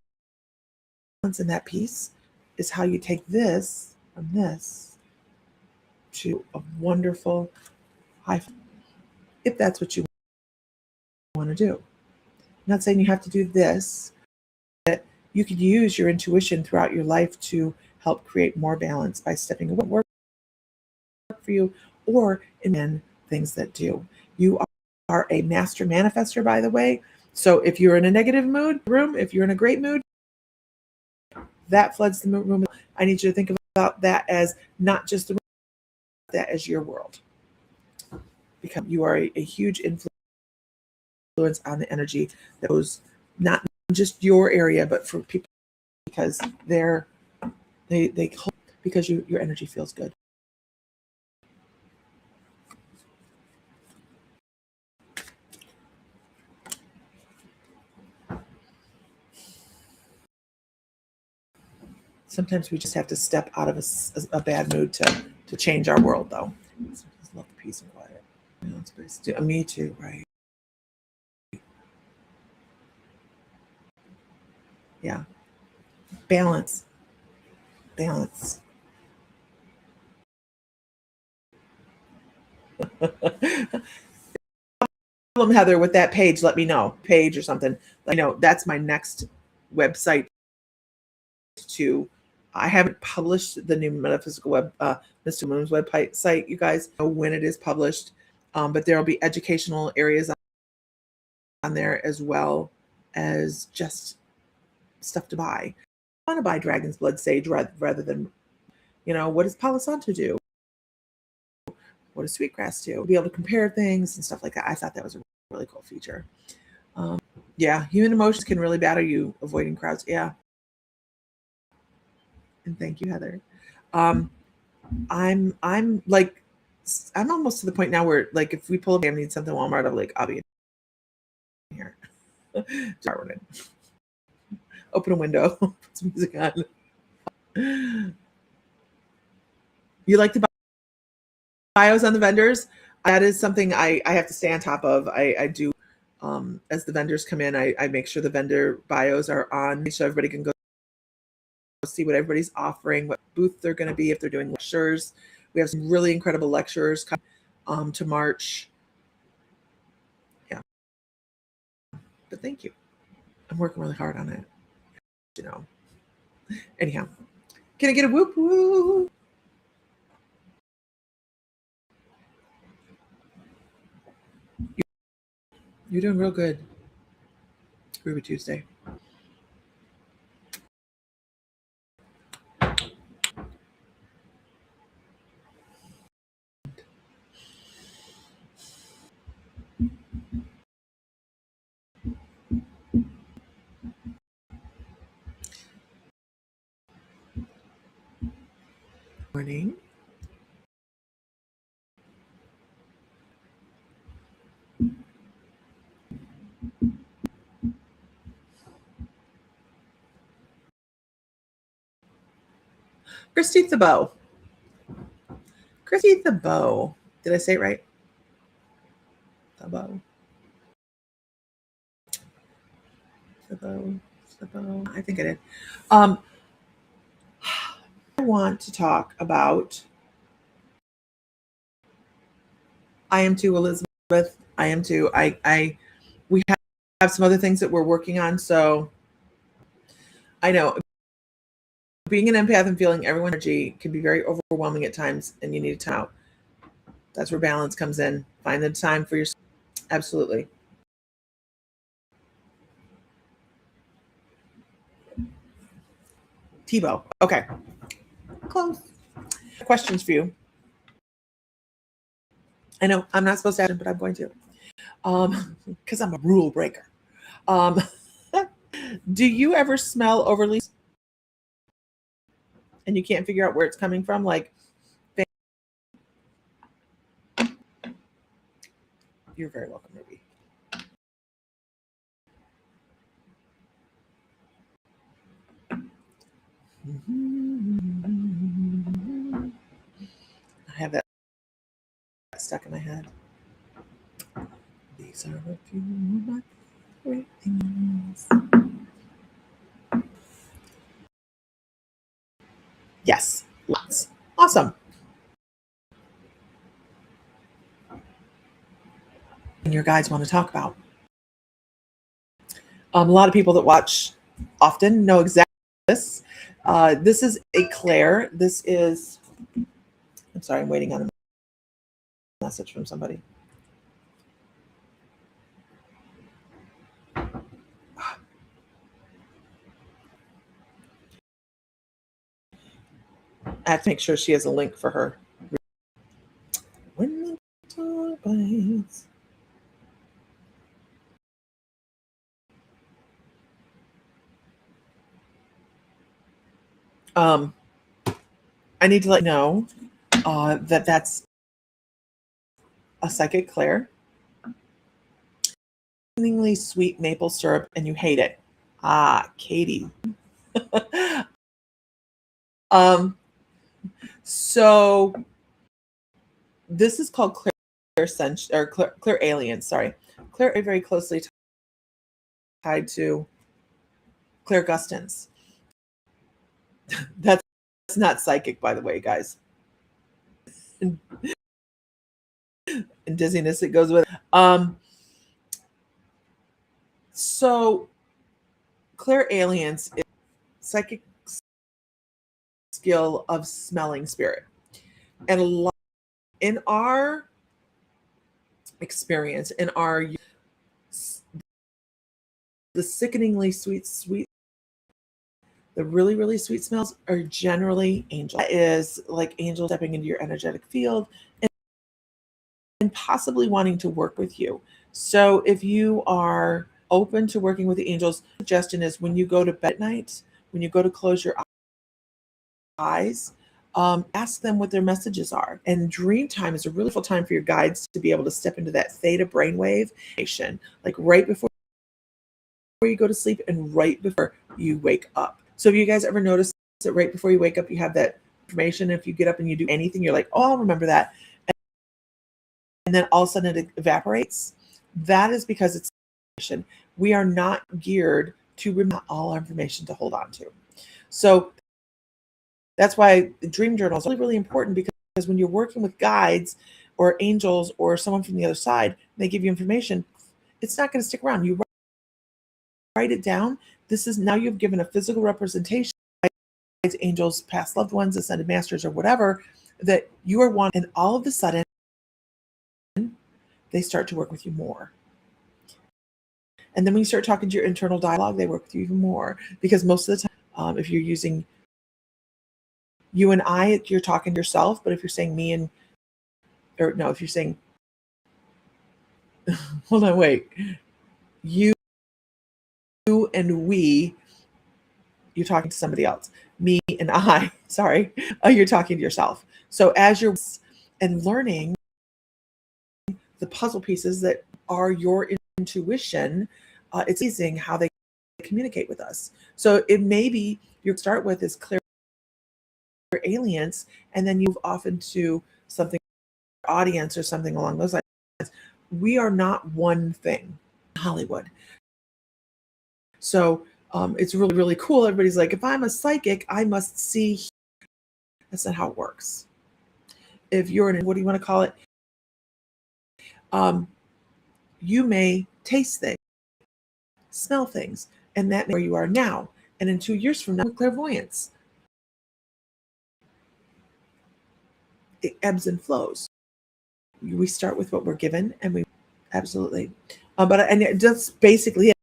and that peace is how you take this from this to a wonderful high, if that's what you want to do. I'm not saying you have to do this, but you could use your intuition throughout your life to help create more balance by stepping away work for you, or in things that do. You are a master manifester, by the way. So if you're in a negative mood room, if you're in a great mood, that floods the room. I need you to think about that as not just the room, that as your world, because you are a huge influence on the energy that goes not just your area, but for people, because they because your energy feels good. Sometimes we just have to step out of a bad mood to change our world, though. I just love the peace and quiet. You know, it's me too, right? Yeah, balance, balance. Heather, with that page, let me know. Page or something. Let me know. That's my next website. To I haven't published the new metaphysical Mr. Moon's website. You guys know when it is published, but there will be educational areas on there as well as just stuff to buy. I want to buy Dragon's Blood Sage rather than, what does Palo Santo do? What does Sweetgrass do? Be able to compare things and stuff like that. I thought that was a really cool feature. Yeah, human emotions can really battle you avoiding crowds. Yeah. And thank you, Heather. I'm like, I'm almost to the point now where, like, if we pull up, I need something Walmart, I'm like, I'll be in here. Darwin, open a window, put some music on. You like the bios on the vendors? That is something I have to stay on top of. I do, as the vendors come in, I make sure the vendor bios are on, so everybody can go see what everybody's offering, what booth they're going to be, if they're doing lectures. We have some really incredible lectures coming to March. Yeah. But thank you. I'm working really hard on it. Anyhow, can I get a whoop whoop? You're doing real good. Ruby Tuesday. Morning. Christy Thabeau. Christy Thabeau. Did I say it right? Thabeau. Thabeau. I think I did. I want to talk about I am too, Elizabeth. I am too. We have some other things that we're working on. So I know being an empath and feeling everyone's energy can be very overwhelming at times, and you need to time out. That's where balance comes in. Find the time for yourself. Absolutely. Tebow. Okay. Close. Questions for you. I know I'm not supposed to ask, but I'm going to. Because I'm a rule breaker. Um, do you ever smell overly and you can't figure out where it's coming from? Like, you're very welcome, Ruby. I have that stuck in my head. These are a few of my favorite things. Yes, lots. Awesome. And your guides want to talk about. A lot of people that watch often know exactly this. This is a Claire. This is, I'm sorry, I'm waiting on a message from somebody. I have to make sure she has a link for her. When the guitar bites. I need to let you know that that's a psychic Claire. Seemingly sweet maple syrup, and you hate it. Ah, Katie. So this is called Claire or Claire Aliens. Sorry, Claire very closely tied to Claire Gustins. That's not psychic, by the way, guys. And dizziness that goes with it. So Claire Aliens is psychic skill of smelling spirit, and a lot in our experience, in our the sickeningly sweet, the really, really sweet smells are generally angel. That is like angel stepping into your energetic field and possibly wanting to work with you. So if you are open to working with the angels, suggestion is when you go to bed at night, when you go to close your eyes, ask them what their messages are. And dream time is a really full time for your guides to be able to step into that theta brainwave, like right before you go to sleep and right before you wake up. So have you guys ever noticed that right before you wake up, you have that information? If you get up and you do anything, you're like, oh, I'll remember that. And then all of a sudden it evaporates. That is because it's information. We are not geared to remember all our information to hold on to. So that's why dream journals are really, really important, because when you're working with guides or angels or someone from the other side, they give you information, it's not going to stick around. You write it down. This is now you've given a physical representation, angels, past loved ones, ascended masters, or whatever, that you are wanting, and all of a sudden they start to work with you more. And then when you start talking to your internal dialogue, they work with you even more, because most of the time, if you're using you and I, you're talking to yourself. But if you're saying me and, or no, if you're saying, hold on, wait, you and we, you're talking to somebody else. Me and I, sorry, you're talking to yourself. So as you're and learning the puzzle pieces that are your intuition, it's amazing how they communicate with us. So it may be you start with is clear aliens, and then you move off into something audience or something along those lines. We are not one thing in Hollywood. So it's really, really cool. Everybody's like, if I'm a psychic, I must see. That's not how it works. If you're in, what do you want to call it? You may taste things, smell things, and that may be where you are now. And in 2 years from now, clairvoyance. It ebbs and flows. we start with what we're given, and we absolutely. And that's basically it.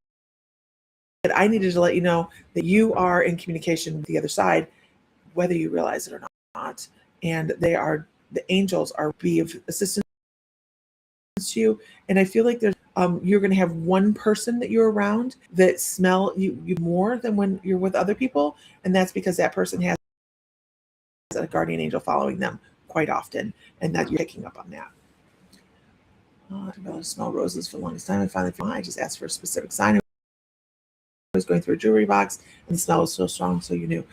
I needed to let you know that you are in communication with the other side, whether you realize it or not. And the angels are be of assistance to you. And I feel like there's you're going to have one person that you're around that smell you more than when you're with other people, and that's because that person has a guardian angel following them quite often, and that you're picking up on that. I've been able to smell roses for the longest time. I just asked for a specific sign. I was going through a jewelry box, and the smell was so strong, so you knew.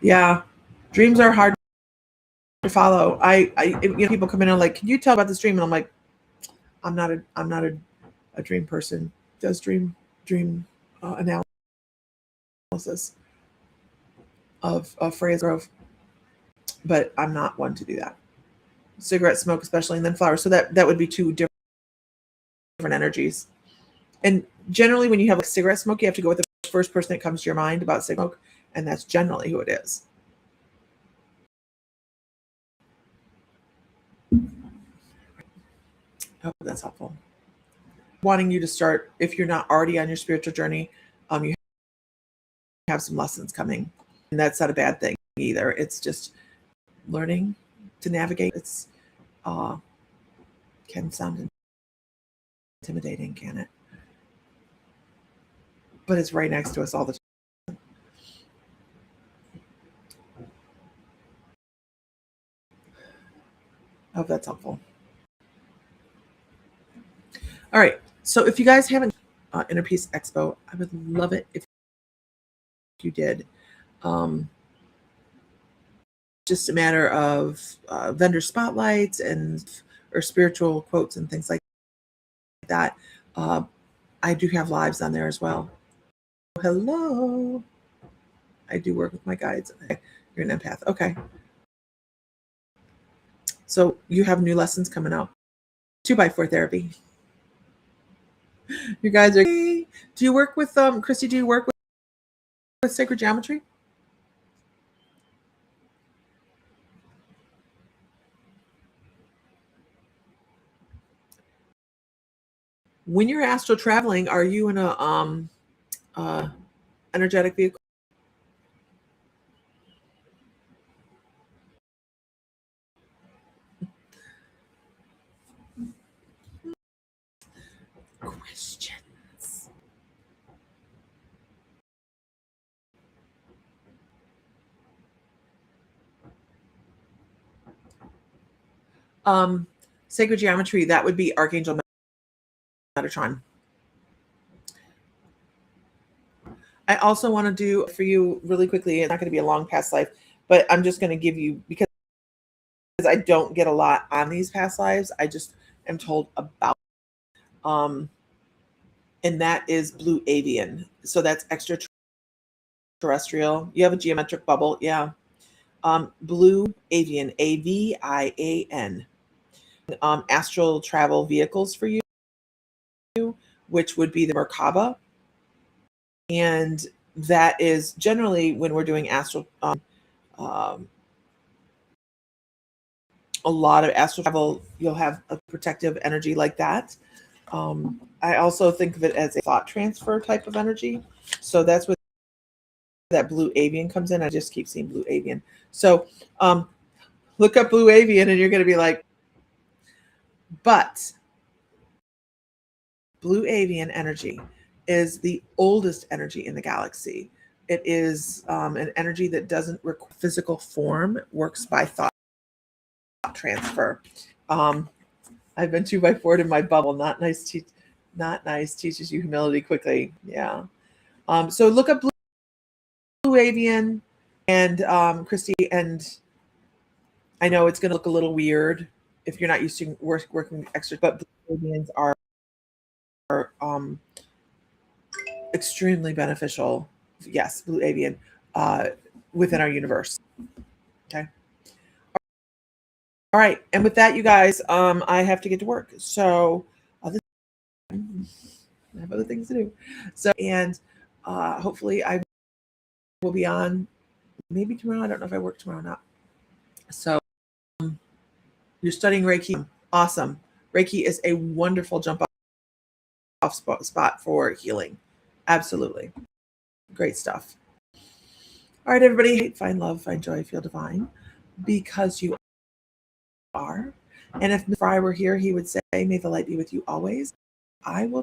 Yeah, dreams are hard to follow. People come in and like, can you tell about this dream? And I'm like, I'm not a dream person. Does dream analysis of Freya's Grove, but I'm not one to do that. Cigarette smoke, especially, and then flowers. So that would be two different energies. And generally, when you have like cigarette smoke, you have to go with the first person that comes to your mind about cigarette smoke, and that's generally who it is. I hope that's helpful. Wanting you to start, if you're not already on your spiritual journey, you have some lessons coming, and that's not a bad thing either. It's just learning to navigate. It's can sound intimidating, can it? But it's right next to us all the time. I hope that's helpful. All right. So if you guys haven't Inner Peace Expo, I would love it if you did. Just a matter of vendor spotlights or spiritual quotes and things like that. I do have lives on there as well. Hello. I do work with my guides. You're an empath. Okay. So you have new lessons coming out. 2x4 therapy. You guys are. Do you work with Christy? Do you work with sacred geometry? When you're astral traveling, are you in a energetic vehicle? Questions. Sacred geometry, that would be Archangel Metatron. I also want to do for you really quickly, it's not going to be a long past life, but I'm just going to give you, because I don't get a lot on these past lives, I just am told about and that is blue avian. So that's extraterrestrial. You have a geometric bubble, yeah. Blue avian, AVIAN. Astral travel vehicles for you, which would be the Merkaba. And that is generally when we're doing astral, a lot of astral travel, you'll have a protective energy like that. I also think of it as a thought transfer type of energy. So that's where that blue avian comes in. I just keep seeing blue avian. So look up blue avian and you're going to be like, but blue avian energy is the oldest energy in the galaxy. It is an energy that doesn't require physical form, works by thought transfer. I've been 2x4'd in my bubble. Not nice. Teaches you humility quickly. Yeah. So look up blue avian and Christy. And I know it's going to look a little weird if you're not used to working extra, but blue avians are extremely beneficial. Yes, blue avian within our universe. Okay. All right. And with that, you guys, I have to get to work. So I have other things to do. So, and hopefully I will be on maybe tomorrow. I don't know if I work tomorrow or not. So you're studying Reiki. Awesome. Reiki is a wonderful jump off spot for healing. Absolutely. Great stuff. All right, everybody. Find love, find joy, feel divine because you are. And if Fry were here, he would say, may the light be with you always. I will